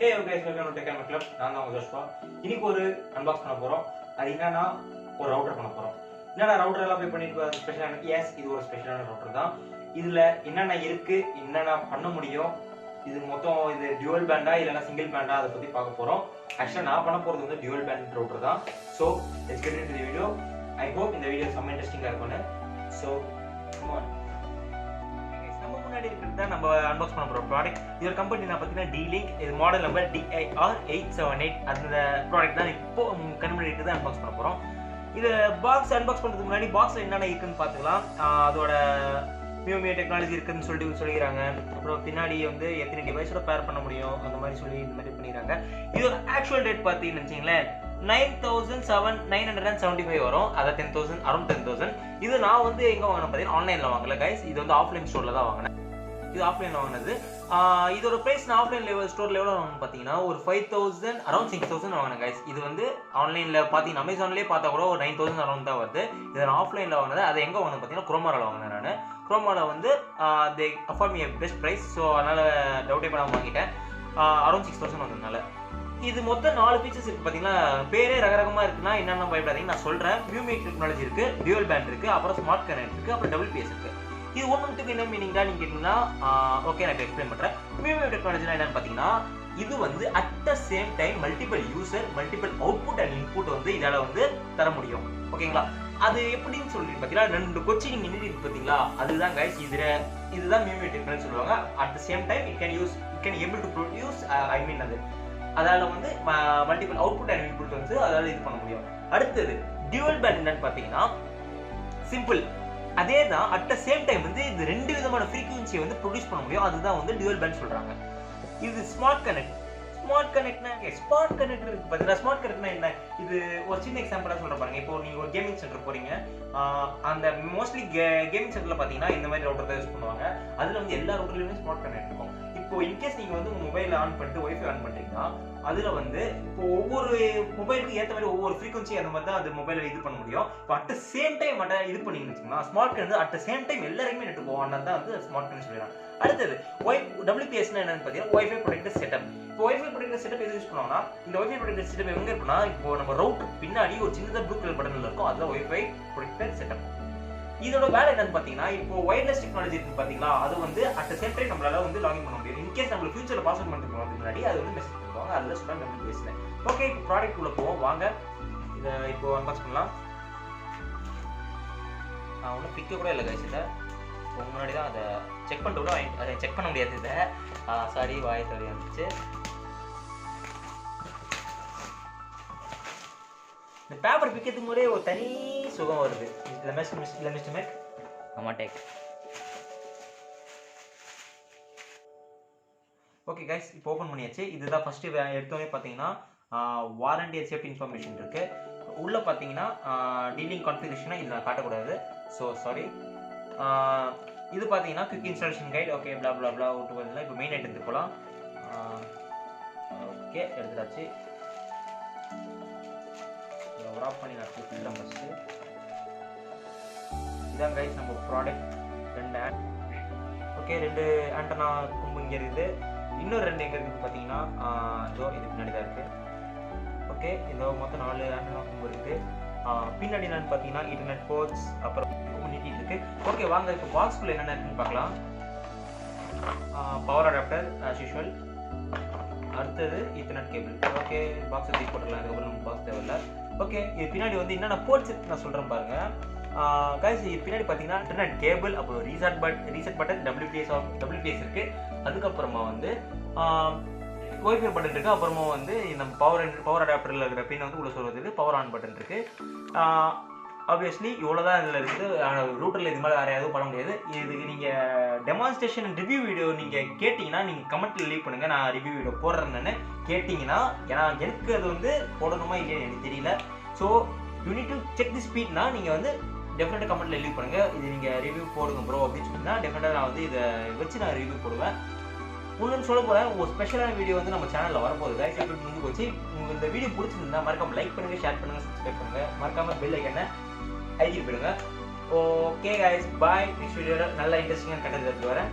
Hey guys, welcome to Tech and Club. நான் தான் Joshua. இன்னைக்கு ஒரு அன்பாக்ஸ் பண்ண போறோம். அது என்னன்னா ஒரு ரவுட்டர் பண்ண போறோம். என்னடா ரவுட்டர் எல்லாம் போய் பண்ணிட்டு ஸ்பெஷலான எஸ் இது ஒரு ஸ்பெஷலான ரவுட்டர் தான். இதுல என்னென்ன இருக்கு, என்னென்ன பண்ண முடியும், இது மொத்தம் இது டியூவல் பேண்டா இல்லனா சிங்கிள் பேண்டா அதை பத்தி பார்க்க போறோம். ஆக்சுவலா நான் பண்ண போறது வந்து டியூவல் பேண்ட் ரவுட்டர் தான். So let's get into the video. I hope இந்த வீடியோ செம்ம இன்ட்ரஸ்டிங்கா இருக்கும்னு. So come on. முன்னாடி இருக்கிறது தான் நம்ம அன்பாக்ஸ் பண்ண போற ப்ராடக்ட். இதோட கம்பெனி நான் பார்த்தீங்கன்னா D-Link, இது மாடல் நம்பர் DIR-878. அந்த ப்ராடக்ட் தான் இப்போ கன்வெர்ட் தான் அன்பாக்ஸ் பண்ண போறோம். இது பாக்ஸ் அன்பாக்ஸ் பண்றதுக்கு முன்னாடி பாக்ஸ்ல என்னென்ன இருக்குன்னு பார்த்துக்கலாம். அதோட மியூமியா டெக்னாலஜி இருக்குன்னு சொல்லிக்கிறாங்க. அப்புறம் பின்னாடி வந்து எத்தனை டிவைஸோட பேர் பண்ண முடியும் அந்த மாதிரி சொல்லி இந்த மாதிரி பண்ணிடுறாங்க. இதோட ஆக்சுவல் ரேட் பார்த்தீங்கன்னு வச்சுங்களேன் 9,975 வரும். அதாவது 10,000 அரௌண்ட் 10,000. இது நான் வந்து எங்க வாங்கினேன் பார்த்தீங்கன்னா ஆன்லைன்ல வாங்கல கைஸ். இது வந்து ஆஃப்லைன் ஸ்டோர்ல தான் வாங்கினேன். இது ஆஃப்லைன்ல வாங்கினது. இதோட பிரைஸ் நான் ஆஃப்லைன் லெவல் ஸ்டோர்ல எவ்வளோ வாங்கணும் பார்த்தீங்கன்னா ஒரு 5,000 அரௌண்ட் 6,000 வாங்கினேன் கைஸ். இது வந்து ஆன்லைன்ல பார்த்தீங்கன்னா அமேசான்லேயே பார்த்தா கூட ஒரு 9,000 அரௌண்ட் தான் வருது. இதை நான் ஆஃப்லைன்ல வாங்கினது. அதை எங்கே வாங்கினேன் பார்த்தீங்கன்னா குரோமாவில் வாங்கினேன் நான். குரோமாவில் வந்து they afford me best price. So அதனால டவுட்டே பண்ணாமல் வாங்கிட்டேன். அரௌண்ட் 6,000 வந்ததுனால. இது மொத்தம் 4 ஃபீச்சர்ஸ் இருக்கு. பார்த்தீங்கன்னா பேரே ரகரகமாக இருக்குன்னா என்னென்ன பயப்படாதீங்க நான் சொல்கிறேன். மியூமியா டெக்னாலஜி இருக்கு, டியூவல் பேண்ட் இருக்கு, அப்புறம் ஸ்மார்ட் கனெக்ட் இருக்கு, அப்புறம் WPS இருக்கு. இது ஒன்றுத்துக்கு என்ன மீனிங் தான் நீங்க கேட்டீங்கன்னா ஓகே நான் எக்ஸ்பிளைன் பண்றேன். மியூமியா டெக்னாலஜினா என்னன்னு பார்த்தீங்கன்னா இது வந்து at the same time multiple user multiple output and input வந்து இதால வந்து தர முடியும். ஓகேங்களா? அது எப்படின்னு சொல்லி பார்த்தீங்கன்னா 2 கொச்சி நீங்க நின்றுட்டு பார்த்தீங்களா, அதுதான் கைஸ். இதுதான் மியூமியா டெக்னாலஜி சொல்லுவாங்க. At the same time it can able to produce I mean அதால வந்து மல்டிபிள் அவுட்புட் அண்ட் இன்புட் வந்து அதால இது பண்ண முடியும். அடுத்தது டியூவல் பேண்ட் என்னன்னு பார்த்தீங்கன்னா சிம்பிள் அதே தான். அட் த சேம் டைம் வந்து இந்த 2 விதமான ஃப்ரீக்வன்சியை வந்து ப்ரொடியூஸ் பண்ண முடியும். அதுதான் வந்து டியூவல் பேண்ட் சொல்றாங்க. இது ஸ்மார்ட் கனெக்ட். ஸ்மார்ட் கனெக்ட்னா ஸ்மார்ட் கனெக்ட் இருக்கு பார்த்தீங்கன்னா ஸ்மார்ட் கனெக்ட்னா என்ன? இது ஒரு சின்ன எக்ஸாம்பிளாக சொல்ற பாருங்க. இப்போ நீங்க ஒரு கேமிங் சென்டர் போறீங்க. அந்த மோஸ்ட்லி கேமிங் சென்டர்ல பார்த்தீங்கன்னா இந்த மாதிரி ரவுட்டர் தான் யூஸ் பண்ணுவாங்க. அதுல வந்து எல்லா ரவுட்டர்லயுமே ஸ்மார்ட் கனெக்ட் இருக்கும். இப்போ இன்கேஸ் நீங்க வந்து உங்க மொபைல் ஆன் பண்ணிட்டு ஒய்ஃபை ஆன் பண்றீங்கன்னா அதுல வந்து இப்போ ஒவ்வொரு மொபைலுக்கு ஏற்ற மாதிரி ஒவ்வொரு ஃப்ரீக்வன்சி அந்த மாதிரி தான் அது மொபைல இது பண்ண முடியும். இப்போ அட் த சேம் டைம் இது பண்ணீங்கன்னு வச்சுக்கோங்க smart connect at the same time எல்லாருக்குமே நெட் போகும். அதனால தான் வந்து ஸ்மார்ட் கனெக்ட் சொல்லிடுறாங்க. அடுத்தது WPSனா என்னன்னு பார்த்தீங்கன்னா ஒய்ஃபை ப்ரொடெக்டட் செட்டப். இப்போ ஒய்ஃபை ப்ரொடெக்டட் செட்டப் எது யூஸ் பண்ணுவாங்கன்னா இந்த ஒய்ஃபை ப்ரொடெக்டட் செட்டப் எங்க இருக்குன்னா இப்போ நம்ம ரவுட்டர் பின்னாடி ஒரு சின்னதாக ப்ளூ கலர் பட்டன்ல இருக்கும். அதுதான் ஒய்ஃபை ப்ரொடெக்டட் செட்டப். இதோட வேலை என்னன்னு பார்த்தீங்கன்னா இப்போ ஒயர்லெஸ் டெக்னாலஜி இருக்கு பார்த்தீங்களா, அது வந்து அட் த சேம் டைம் நம்மளால வந்து லாகின் பண்ண முடியும். இன்கேஸ் நம்ம ஃபியூச்சர்ல பாஸ்வேர்ட் பண்ணுறதுக்கு முன்னாடி அது வந்து மெசேஜ் பண்ணுவாங்க. அதில் சொல்ல நம்ம பேசுகிறேன். ஓகே இப்போ ப்ராடக்ட் உள்ள போவோம் வாங்க. இதை இப்போ அன்பாக்ஸ் பண்ணலாம். நான் ஒன்றும் பிக்க கூட இல்லை கைஸ். இதை முன்னாடி தான் அதை செக் பண்ணிட்டு கூட அதை செக் பண்ண முடியாது. இதை சாரி வாய் தள்ளி வந்துச்சு. இந்த பேப்பர் பிக்கிறதுக்கு முன்னாடியே ஒரு தனி சுகம் வருது. மிஸ்டர் மேக் ஆமா டேக். ஓகே கைஸ் இப்போ ஓப்பன் பண்ணியாச்சு. இதுதான் ஃபர்ஸ்ட் எடுத்தோடனே பார்த்தீங்கன்னா வாரண்டி அண்ட் சேஃப்டி இன்ஃபர்மேஷன் இருக்கு. உள்ள பார்த்தீங்கன்னா D-Link கான்ஃபிகரேஷனை இது நான் காட்டக்கூடாது. So sorry. இது பார்த்தீங்கன்னா குவிக் இன்ஸ்டாலேஷன் கைட். ஓகே பிளா பிளா பிளா விட்டு வரல. இப்போ மெயின் ஐட்டத்துக்கு போகலாம். ஓகே எடுத்துட்டாச்சு. ஆஃப் பண்ணி நான் கொடுத்துட்டேன் ஃபஸ்ட்டு. இதான் கைஸ் நம்ம ப்ராடக்ட். 2 ஓகே 2 ஆண்டனா கொம்பு இங்கே இருக்குது. இன்னொரு 2 எங்கே இருக்குது பார்த்தீங்கன்னா இதோ இது பின்னாடி தான் இருக்குது. ஓகே இதோ மொத்தம் 4 ஆண்டனா கொம்பு இருக்குது. பின்னாடி என்னன்னு பார்த்தீங்கன்னா இன்டர்நெட் போர்ட்ஸ் அப்புறம் கம்யூனிட்டி இருக்குது. ஓகே வாங்க இப்போ பாக்ஸ்குள்ளே என்னென்ன இருக்குன்னு பார்க்கலாம். Power adapter as usual. அடுத்தது ஈத்தர்நெட் கேபிள். ஓகே பாக்ஸை தூக்கி போட்டுடலாம். அதுக்கப்புறம் நம்ம பாக்ஸ் தேவையில்லை. ஓகே இது பின்னாடி வந்து என்னென்ன போர்ட்ஸ் இருக்கு நான் சொல்கிறேன் பாருங்க. கைஸ் இது பின்னாடி பார்த்தீங்கன்னா இன்டர்நெட் கேபிள், அப்புறம் ரீசெட் பட்டன், WPS இருக்கு. அதுக்கப்புறமா வந்து ஒய்ஃபை பட்டன் இருக்கு. அப்புறமா வந்து நம்ம பவர் அடாப்டரில் இருக்கிற பின் வந்து உள்ள சொல்றதுக்கு பவர் ஆன் பட்டன் இருக்கு. ஆப்வியஸ்லி இவ்வளோதான் இதில் இருக்குது. ரூட்டரில் இது மாதிரி வேறு எதுவும் பண்ண முடியாது. இதுக்கு நீங்கள் டெமான்ஸ்ட்ரேஷன் ரிவ்யூ வீடியோ நீங்கள் கேட்டிங்கன்னா நீங்கள் கமெண்ட்டில் லீவ் பண்ணுங்கள். நான் ரிவ்யூ வீடியோ போடுறேன்னு கேட்டிங்கன்னா ஏன்னா எனக்கு அது வந்து போடணுமா இல்லையா எனக்கு தெரியல. So you need to check the ஸ்பீட்னா நீங்கள் வந்து டெஃபினட்டாக கமெண்ட்டில் லீவ் பண்ணுங்கள். இது நீங்கள் ரிவ்யூ போடுங்க ப்ரோ அப்படின்னு சொன்னீங்கன்னா டெஃபினட்டாக நான் வந்து இதை வச்சு நான் ரிவ்யூ போடுவேன். இன்னொன்று சொல்ல போகிறேன், ஒரு ஸ்பெஷலான வீடியோ வந்து நம்ம சேனலில் வரப்போகுது. கைஸ் எப்படி முடிஞ்சு போச்சு. உங்களுக்கு இந்த வீடியோ பிடிச்சிருந்தா மறக்காமல் லைக் பண்ணுங்கள், ஷேர் பண்ணுங்கள், சப்ஸ்கிரைப் பண்ணுங்கள். மறக்காமல் பெல் ஐக்கனை ஐக்கி போயிடுங்க. Okay guys bye. நெக்ஸ்ட் வீடியோவில் நல்ல இன்ட்ரெஸ்டிங்கான கண்டென்ட் எடுத்து வரேன்.